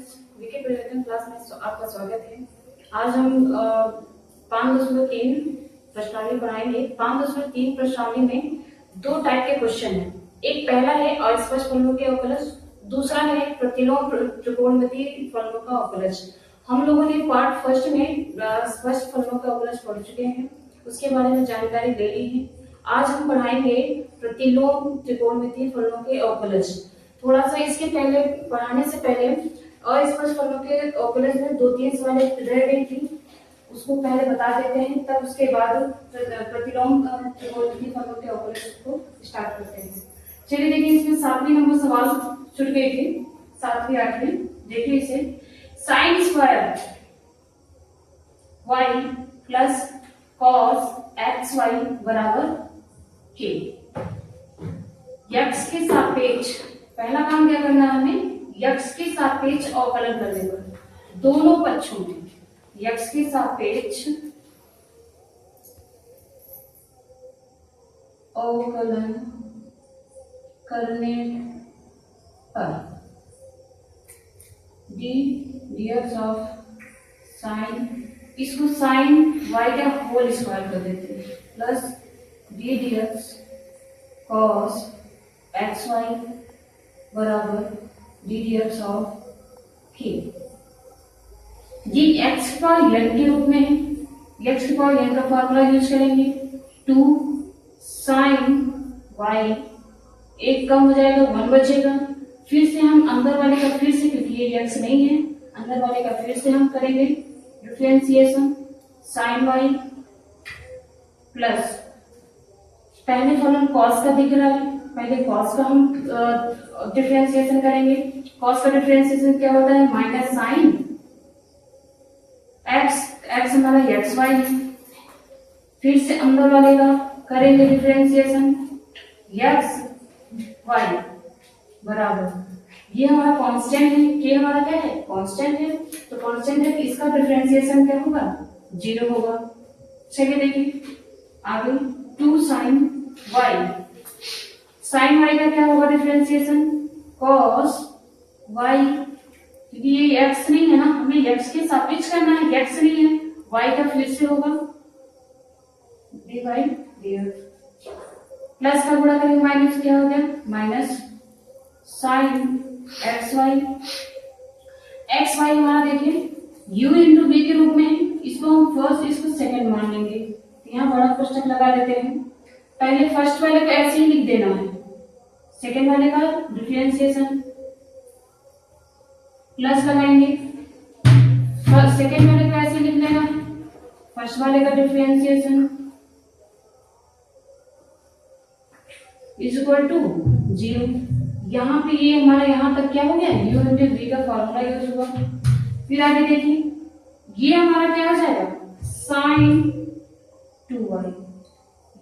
विकी परिवर्तन क्लास में आपका स्वागत है। आज हम 5.3 प्रश्नावली पढ़ाएंगे। 5.3 प्रश्नावली में दो टाइप के क्वेश्चन हैं। एक पहला है अस्पष्ट फलनों के अवकलज, दूसरा है प्रतिलोम त्रिकोणमितीय फलनों का अवकलज। हम लोगों ने पार्ट फर्स्ट में स्पष्ट फलनों का अवकलज पढ़ चुके हैं, उसके बारे में जानकारी ले ली है। आज हम पढ़ाएंगे प्रतिलोम त्रिकोणमितीय फलनों के अवकलज। थोड़ा सा इसके पहले पढ़ाने से पहले अस्पष्ट फलनों के अवकलज में 2-3 सवाल रह गई थी, उसको पहले बता देते हैं, तब उसके बाद प्रतिलोम त्रिकोणमितीय फलनों के अवकलज को स्टार्ट करते हैं। चलिए देखिए, इसमें 7वीं नंबर सवाल छूट गई थी, 7वीं 8वीं। देखिए इसे, sign square y plus cos xy बराबर k। x के सापेक्ष पहला काम क्या करना है हमें, x के सापेक्ष अवकलन कर देना दोनों पक्षों में। x के सापेक्ष अवकलन करने पर dx ऑफ साइन, इसको साइन y का होल स्क्वायर कर देते हैं, प्लस dx cos xy बराबर dx ऑफ k। ये x का n के रूप में है, x की पावर n का फार्मूला यूज करेंगे। 2 साइन y, एक कम हो जाएगा 1 बचेगा। फिर से हम अंदर वाले का फिर से, क्योंकि ये x नहीं है, अंदर वाले का फिर से हम करेंगे डिफरेंशिएशन। साइन y प्लस पहले फलन cos का दिख रहा है, पहले cos का हम डिफरेंशिएशन करेंगे। cos का डिफरेंशिएशन क्या होता है, माइनस साइन x हमारा xy है। फिर से अंदर वाले का करेंगे डिफरेंशिएशन, xy बराबर, ये हमारा कांस्टेंट है, k हमारा क्या है, कांस्टेंट है, तो कांस्टेंट है, इसका डिफरेंशिएशन क्या होगा, 0 होगा। चलिए देखिए आगे, 2 साइन y, साइन y का क्या होगा डिफरेंशिएशन, cos y, क्योंकि ये x नहीं है ना, हमें x के सापेक्ष करना है, x नहीं है, y का फिर से होगा डिवाइड dx, प्लस का गुणा करेंगे माइनस, क्या हो गया माइनस साइन xy। xy हमारा देखिए u इंटू बी के रूप में है, इसको हम फर्स्ट इसको सेकंड मान लेंगे, यहाँ बड़ा कोष्ठक लगा देते हैं। पहले फर्स्ट वाले को ऐसे ही लिख देना है, सेकंड वाले का डिफरेंशिएशन प्लस लगाएंगे, सेकंड वाले को ऐसे लिख लेना है, फर्स्ट वाले का डिफरेंशिएशन इज इक्वल टू 0। यहाँ पे ये हमारा यहाँ तक क्या हो गया, u इंटू v का फॉर्मूला यूज हुआ। फिर आगे देखिए, ये हमारा क्या हो जाएगा, साइन 2y,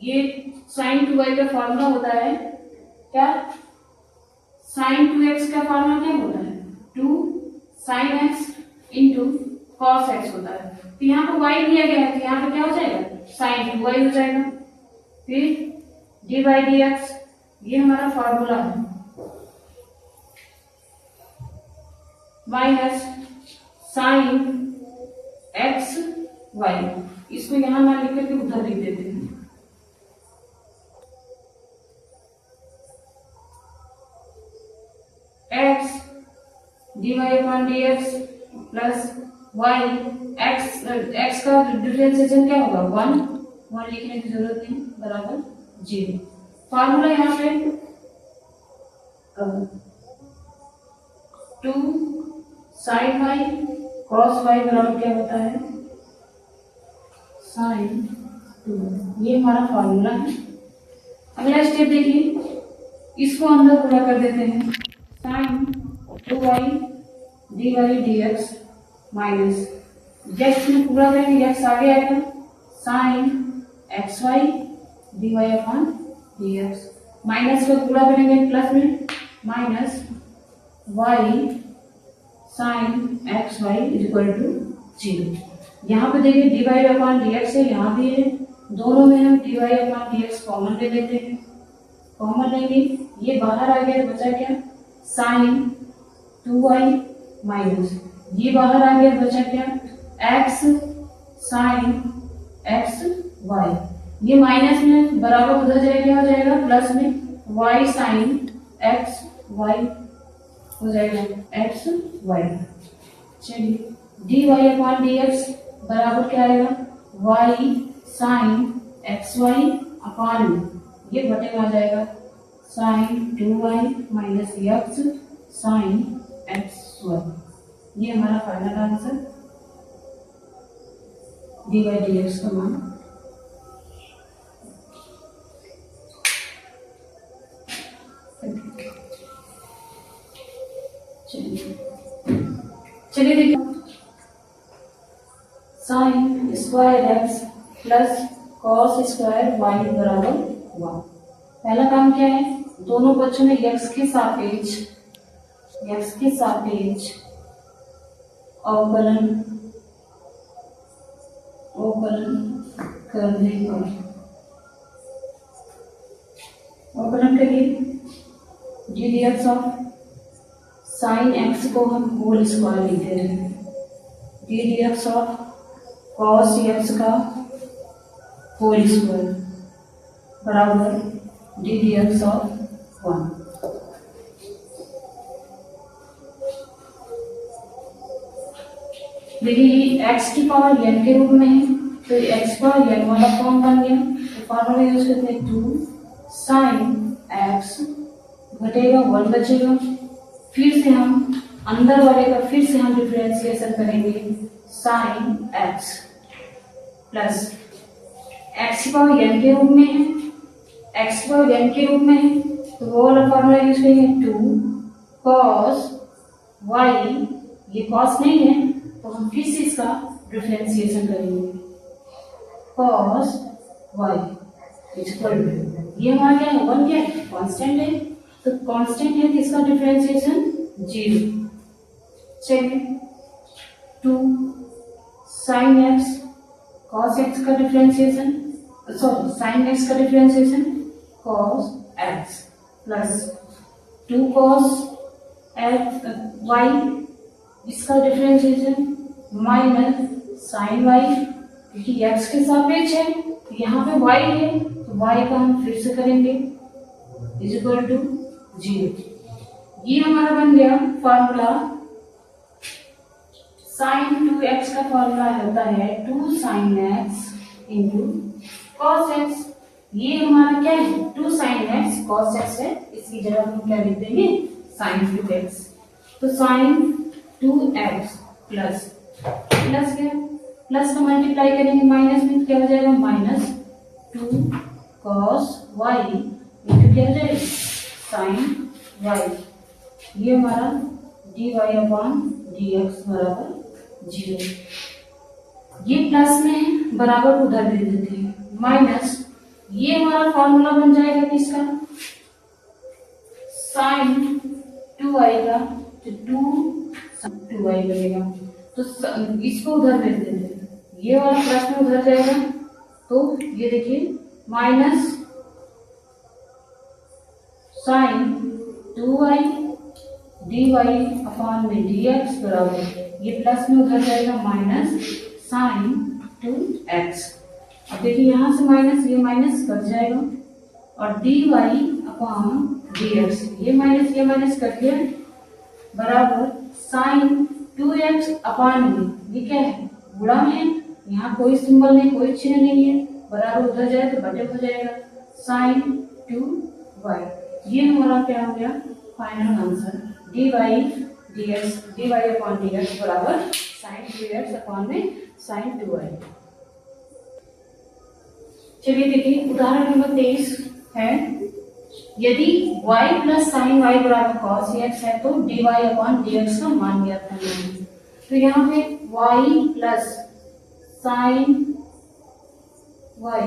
ये साइन 2y का फॉर्मूला होता है क्या, साइन 2x का फॉर्मूला क्या होता है, 2 sine x into cos x होता है। तो यहाँ पर y दिया गया है, तो यहाँ पर क्या हो जाएगा, साइन 2y हो जाएगा। फिर d बाई dx, ये हमारा फॉर्मूला है, माइनस साइन एक्स वाई, इसको यहां ना लिख करके उधर लिख देते हैं। X d y upon d x plus y, x का डिफरेंशिएशन क्या होगा, 1 लिखने की जरूरत नहीं, बराबर 0। फॉर्मूला यहाँ पे 2 साइन वाई कॉस वाई बराबर क्या होता है, साइन 2। ये हमारा फॉर्मूला है। अगला स्टेप देखिए, इसको अंदर पूरा कर देते हैं, sine 2y d y d x minus, x में पूरा करेंगे एक्स आगे आएगा, sine x y d y upon d x, minus को पूरा करेंगे प्लस में, minus y sine x y is equal to 0। यहाँ पे देखिए d y upon d x है, यहाँ भी है, दोनों में हम d y upon d x common ले लेते हैं, कॉमन लेंगे, ये बाहर आ गया, बचा क्या, साइन 2y माइनस ये बाहर आ गया, बचा क्या x साइन x y, ये माइनस में बराबर उधर जाएगा, क्या हो जाएगा प्लस में y साइन x y हो जाएगा x y। चलिए dy अपॉन dx बराबर क्या आएगा y sine x y upon ये बटे आ जाएगा sine 2y minus x sine x y. ये हमारा फाइनल आंसर dy dx का मान। चलिए देखिए sine square x plus cos square y बराबर 1। पहला काम क्या है, दोनों पक्षों में x के सापेक्ष अवकलन करने पर अवकलन करिए D d x of sine x को हम होल स्क्वायर लिखते हैं, D d x of cos x का होल स्क्वायर बराबर डी डी एक्स ऑफ 1। देखिए ये x की पावर n के रूप में है, तो x पावर n वाला फॉर्म बन गया, तो फॉर्मूला यूज करते हैं 2 साइन x घटेगा 1 बचेगा, फिर से हम अंदर वाले का फिर से हम डिफरेंशिएशन करेंगे साइन x प्लस x की पावर n के रूप में है, x की पावर n के रूप में है, तो वो वाला फॉर्मूला यूज करेंगे 2 cos y, ये cos नहीं है तो हम फिर से इसका डिफरेंशिएशन करेंगे cos y इक्वल टू ये हमारा क्या है 1 क्या है कांस्टेंट है, तो कांस्टेंट है तो इसका डिफरेंशिएशन 0। चलिए 2 sin x cos x का डिफरेंशिएशन sin x का differentiation cos x plus 2 cos x y इसका डिफरेंशिएशन माइनस साइन y, क्योंकि x के सापेक्ष है तो यहाँ पे y है तो y का हम फिर से करेंगे इज इक्वल टू 0। ये हमारा बन गया फॉर्मूला साइन 2x का फॉर्मूला होता है 2 sin x into cos x। ये हमारा क्या है 2 sin x cos x है, इसकी जगह हम क्या लिख देंगे sin 2x, तो sin 2x प्लस प्लस क्या प्लस का मल्टीप्लाई करेंगे माइनस में क्या हो जाएगा माइनस 2 cos y इंटू क्या हो जाएगा sin y। ये हमारा dy अपॉन dx बराबर 0। ये प्लस में बराबर उधर दे देते हैं माइनस, ये हमारा फॉर्मूला बन जाएगा किसका sin 2y का, तो 2y बनेगा, तो इसको उधर भेज देते हैं, ये वाला प्लस में उधर जाएगा, तो ये देखिए minus sin 2y dy upon में dx बराबर ये प्लस में उधर जाएगा माइनस sin 2x। अब देखिए यहाँ से माइनस ये माइनस कट जाएगा और dy अपॉन dx ये माइनस कट गया बराबर sin 2x अपॉन में ये क्या है गुणा है, यहाँ कोई सिंबल नहीं कोई चिन्ह नहीं है, बराबर उधर जाए तो बटे हो जाएगा sin 2y। ये हमारा क्या हो गया final answer dy upon dx बराबर sin 2x अपॉन में sin 2y। चलिए देखिए उदाहरण नंबर 23 है, यदि y प्लस साइन y बराबर cos x है तो dy अपॉन dx का मान ज्ञात करना है। तो यहाँ पे y प्लस साइन y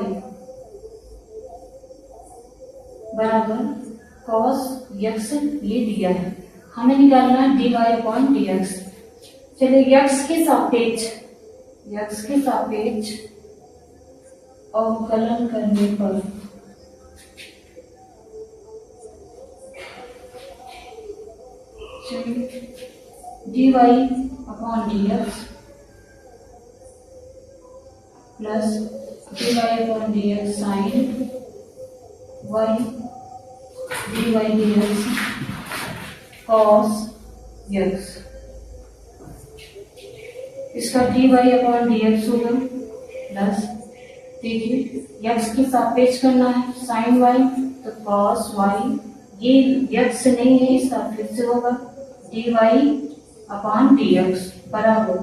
बराबर cos x ये दिया है, हमें निकालना है dy अपॉन dx। चलिए x के सापेक्ष अवकलन करने पर d y upon d x plus d y upon d x sine y d y d x cos x. इसका d y upon d x होगा प्लस, देखिए एक्स के सापेक्ष करना है साइन वाई तो कॉस वाई, ये एक्स नहीं है इसका फिर से होगा d y upon d x बराबर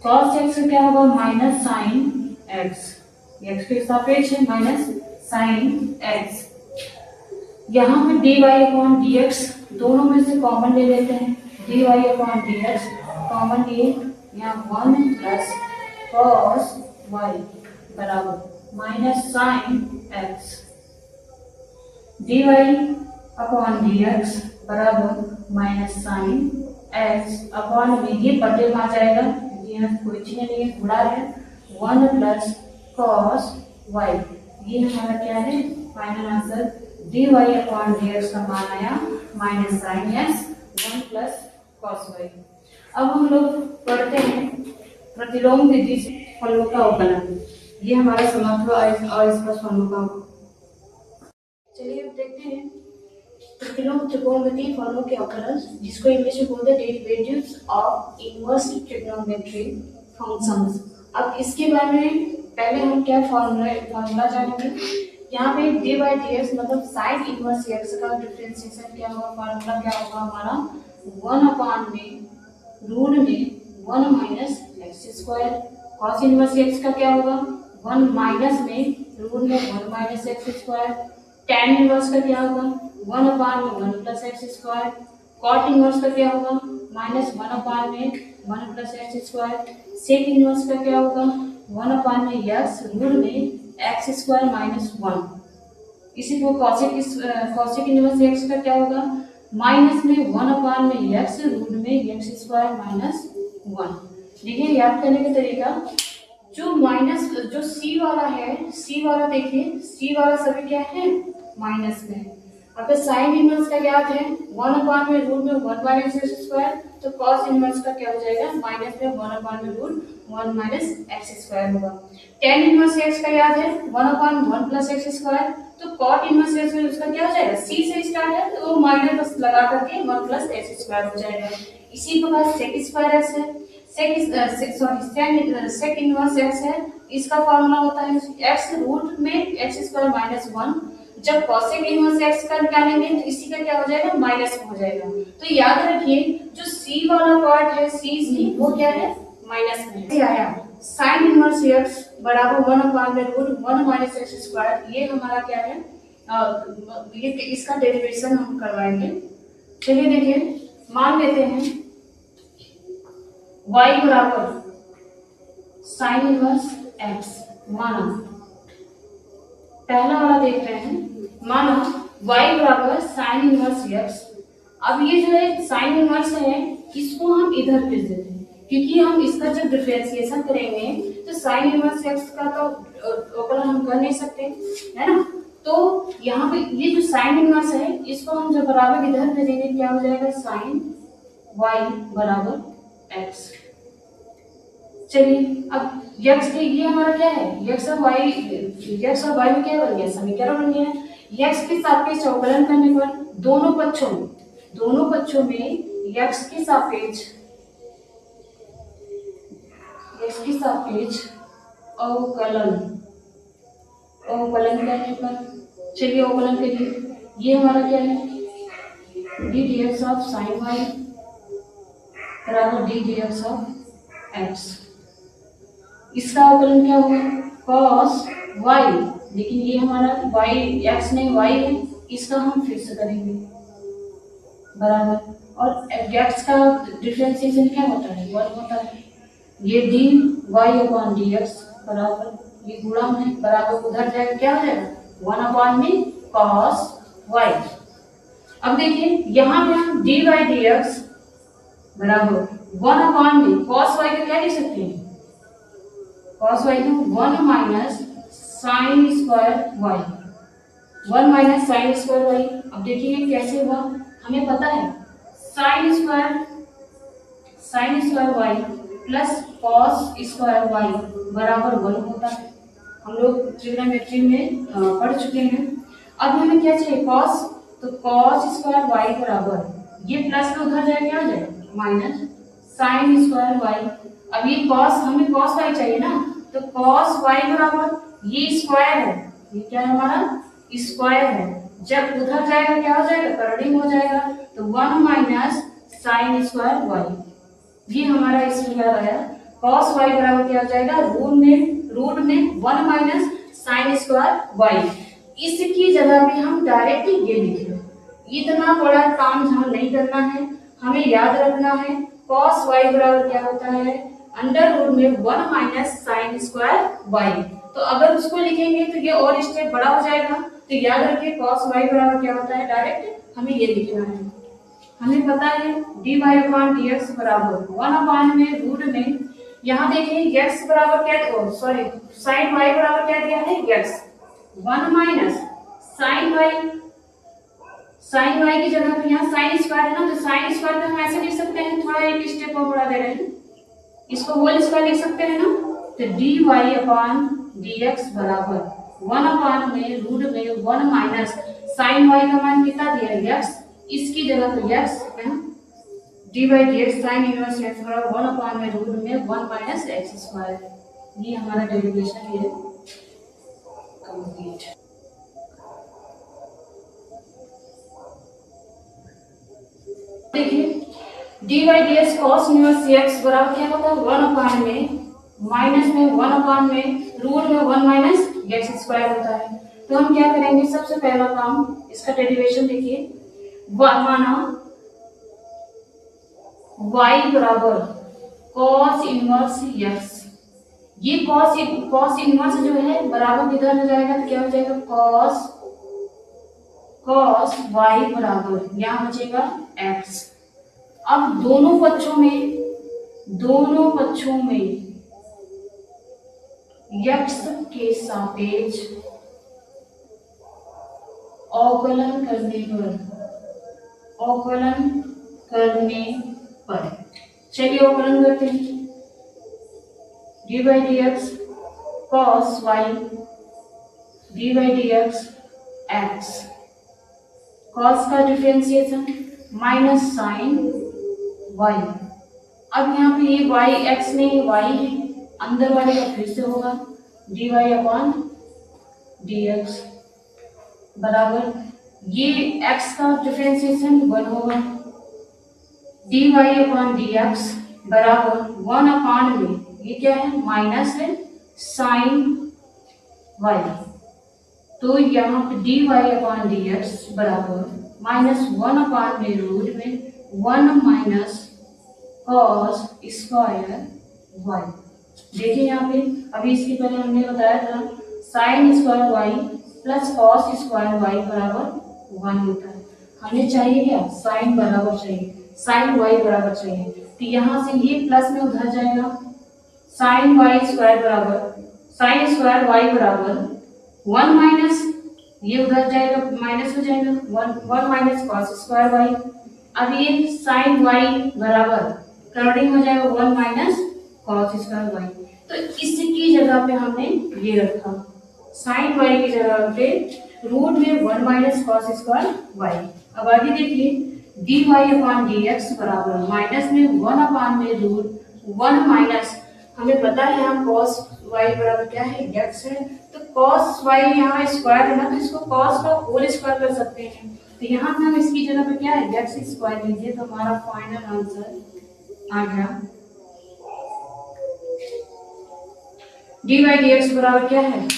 कॉस एक्स क्या होगा माइनस साइन एक्स, एक्स के सापेक्ष है माइनस साइन एक्स। यहाँ पे d y upon d x दोनों में से कॉमन ले लेते हैं, d y upon d x common लिए यहाँ 1 प्लस कॉस वाई बराबर minus sine x, d y upon d x बराबर माइनस साइन एक्स अपॉन में ये बटे में आ जाएगा, यहाँ कोई चीज नहीं है गुणा है 1 प्लस कॉस वाई, ये हमारा क्या है final answer d y upon d x का मान आया minus sine x 1 plus cos y. अब हम लोग पढ़ते हैं प्रतिलोम विधि से फलों का अवकलन, ये हमारा समाप्त हुआ अस्पष्ट फलों का। चलिए अब देखते हैं प्रतिलोम त्रिकोणमितीय फलों के अवकलन, जिसको इंग्लिश में बोलते हैं derivatives of inverse trigonometry functions. अब इसके बारे में पहले हम क्या फॉर्मूला जानेंगे। यहाँ पे डी बाई डी एक्स मतलब साइन इनवर्स एक्स का डिफरेंशिएशन क्या होगा, फॉर्मूला क्या होगा हमारा 1 अपॉन में रूट में 1 minus x square, cos inverse x का क्या होगा 1 माइनस में रूट में 1 minus x square, tan inverse का क्या होगा 1 अपॉन में 1 plus x square, cot inverse का क्या होगा माइनस 1 अपॉन में 1 plus x square, sec inverse का क्या होगा 1 अपॉन में एक्स रूट में एक्स स्क्वायर माइनस 1। इसी को कॉसेक इनवर्स एक्स का क्या होगा माइनस में 1 अपॉन में एक्स रूट में एक्स स्क्वायर माइनस 1। देखिए याद करने का तरीका, जो सी वाला है, सी वाला देखिए सी वाला सभी क्या है माइनस में। अगर साइन इनवर्स का ज्ञात है 1 अपॉन में रूट में 1 माइनस एक्स स्क्वायर, तो कॉस इनवर्स का क्या हो जाएगा माइनस में 1 अपॉन में रूट 1 माइनस एक्स स्क्वायर होगा। tan इनवर्स एक्स का याद है 1 अपॉन 1 प्लस एक्स स्क्वायर, तो कॉट इनवर्स एक्स में उसका क्या हो जाएगा सी से स्टार्ट है तो माइनस बस लगा करके 1 प्लस एक्स स्क्वायर हो जाएगा। इसी प्रकार सेक स्क्वायर एक्स है, सेक इनवर्स एक्स है, इसका फॉर्मूला होता है एक्स रूट में एक्स स्क्वायर माइनस 1। जब कॉसेक इनवर्स एक्स का निकालेंगे तो इसी का क्या हो जाएगा माइनस हो जाएगा। तो याद रखिए जो सी वाला पार्ट है सी वो क्या है माइनस में आया। साइन इनवर्स एक्स बराबर 1 अपॉन में रूट 1 माइनस एक्स स्क्वायर, ये हमारा क्या है ये इसका डेरिवेशन हम करवाएंगे। चलिए देखिए मान लेते हैं y बराबर साइन इनवर्स एक्स, माना पहला वाला देख रहे हैं, माना y बराबर साइन इनवर्स एक्स। अब ये जो है साइन इनवर्स है इसको हम इधर भेज देते हैं, क्योंकि हम इसका जब डिफरेंशिएशन करेंगे तो साइन इनवर्स एक्स का तो अवकलन हम कर नहीं सकते है ना। तो यहाँ पे ये जो साइन इनवर्स है इसको हम जब बराबर इधर भेजेंगे क्या हो जाएगा साइन y बराबर x। चलिए अब x के ये हमारा क्या है x और y में क्या बन गया समीकरण बन गया। x के सापेक्ष अवकलन करने पर दोनों पक्षों में x के सापेक्ष अवकलन करने पर, चलिए अवकलन करिए, ये हमारा क्या है d d x of sine y बराबर d d x of x. इसका अवकलन क्या होगा cos y, लेकिन ये हमारा y x नहीं y है, इसका हम फिर से करेंगे बराबर, और x का डिफरेंशिएशन क्या होता है 1 होता है। ये d y upon d x बराबर ये गुणन है बराबर उधर जाएगा क्या हो जाएगा 1 अपॉन में cos y। अब देखिए यहाँ पे हम डी वाई डी एक्स बराबर 1 अपॉन में cos y का क्या लिख सकते हैं cos y को 1 minus sine square y, 1 minus sine square y। अब देखिए कैसे हुआ, हमें पता है sine sine square y plus cos square y बराबर 1 होता है। हम लोग ट्रिग्नोमेट्री में पढ़ चुके हैं। अब हमें क्या चाहिए, कॉस, तो कॉस स्क्वायर वाई बराबर, ये प्लस में उधर जाए क्या हो जाए माइनस साइन स्क्वायर वाई। अब ये कॉस, हमें कॉस वाई चाहिए ना, तो कॉस वाई बराबर, ये स्क्वायर है, ये क्या है हमारा स्क्वायर है, जब उधर जाएगा क्या हो जाएगा, कर्डिंग हो जाएगा, तो 1 माइनस साइन स्क्वायर वाई, ये हमारा इस प्रकार आया। cos y बराबर क्या हो जाएगा, रूट में 1 माइनस साइन स्क्वायर वाई। इसकी जगह पे हम डायरेक्ट ये लिखे, इतना बड़ा काम हम नहीं करना है, हमें याद रखना है cos y बराबर क्या होता है, अंडर रूट में 1 माइनस साइन स्क्वायर वाई। तो अगर उसको लिखेंगे तो ये और स्टेप बड़ा हो जाएगा, तो याद रखिए cos y बराबर क्या होता है, डायरेक्ट हमें ये लिखना है। हमें पता है dy अपॉन dx बराबर 1 अपॉन में रूट में, यहाँ देखिए x बराबर क्या, सॉरी साइन y बराबर क्या दिया है x, 1 minus sine y, sine y की जगह पे यहाँ साइन स्क्वायर है ना, तो साइन स्क्वायर को हम ऐसे लिख सकते हैं, थोड़ा एक स्टेप और बढ़ा दे रहे हैं, इसको होल स्क्वायर लिख सकते हैं ना, तो dy अपॉन dx बराबर 1 अपॉन में रूट में 1 माइनस साइन y का मान कितना दिया है x, इसकी जगह तो x है, D by d x sine inverse x बराबर 1 अपॉन में रूट में 1 माइनस एक्स स्क्वायर, ये हमारा डेरिवेशन है कंप्लीट। देखिए D by d x cos inverse x बराबर क्या होता है, 1 अपॉन में माइनस में 1 अपॉन में रूट में 1 माइनस एक्स स्क्वायर होता है। तो हम क्या करेंगे, सबसे पहला काम, इसका डेरिवेशन देखिए, माना y बराबर cos इनवर्स x, ये cos इनवर्स जो है बराबर किधर हो जाएगा, तो क्या हो जाएगा cos y बराबर यहाँ बचेगा x। अब दोनों पक्षों में x के सापेक्ष अवकलन करने पर चलिए अवकलन करते हैं, d by d x cos y d by d x x, cos का डिफरेंशिएशन माइनस साइन वाई। अब यहाँ पे ये वाई एक्स नहीं वाई है, अंदर वाले का फिर से होगा d y upon d x बराबर, ये x का डिफरेंशिएशन 1 होगा, dy अपॉन dx बराबर 1 अपॉन में, ये क्या है माइनस है साइन y, तो यहाँ पे dy अपॉन dx बराबर माइनस 1 अपॉन में रूट में 1 माइनस कॉस स्क्वायर y। देखिए यहाँ पे अभी इसके पहले हमने बताया था sine square y plus cos square y बराबर 1 होता है। हमें चाहिए क्या, साइन बराबर चाहिए, साइन वाई बराबर चाहिए, तो यहाँ से ये प्लस में उधर जाएगा, साइन वाई स्क्वायर बराबर साइन स्क्वायर वाई बराबर 1 माइनस, ये उधर जाएगा माइनस हो जाएगा 1 माइनस कॉस स्क्वायर वाई। अब ये साइन वाई बराबर कर्डिंग हो जाएगा 1 माइनस कॉस स्क्वायर वाई। तो इसकी जगह पे हमने ये रखा, साइन वाई की जगह पे रूट में 1 माइनस कॉस स्क्वायर वाई। अब आगे देखिए d y upon d x बराबर माइनस में 1 अपॉन में रूट 1 माइनस, हमें पता है हम कॉस वाई बराबर क्या है एक्स है, तो कॉस वाई यहाँ स्क्वायर है ना, तो इसको कॉस का होल स्क्वायर कर सकते हैं, तो यहाँ पे हम इसकी जगह पे क्या है एक्स स्क्वायर लीजिए, तो हमारा फाइनल आंसर आ गया डी वाई डी एक्स बराबर क्या है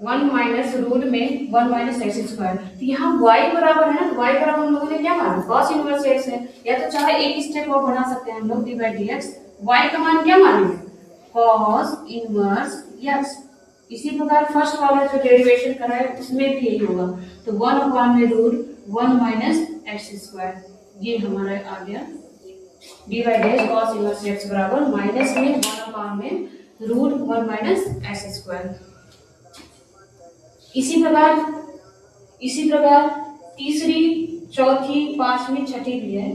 1 माइनस रूट में 1 माइनस एक्स स्क्वायर। तो यहाँ y बराबर है ना, तो y बराबर हम लोगों ने क्या माना cos इनवर्स x है, या तो चाहे एक स्टेप और बना सकते हैं हम लोग D by d x, y का मान क्या मानेंगे cos इनवर्स x। इसी प्रकार फर्स्ट वाला जो डेरिवेशन कर रहा है उसमें भी यही होगा, तो 1 अपॉन में रूट 1 माइनस एक्स स्क्वायर, ये हमारा आ गया D by d x cos inverse x बराबर माइनस में 1 अपॉन में रूट 1 माइनस एक्स स्क्वायर। इसी प्रकार तीसरी, चौथी, पांचवी, छठी भी है।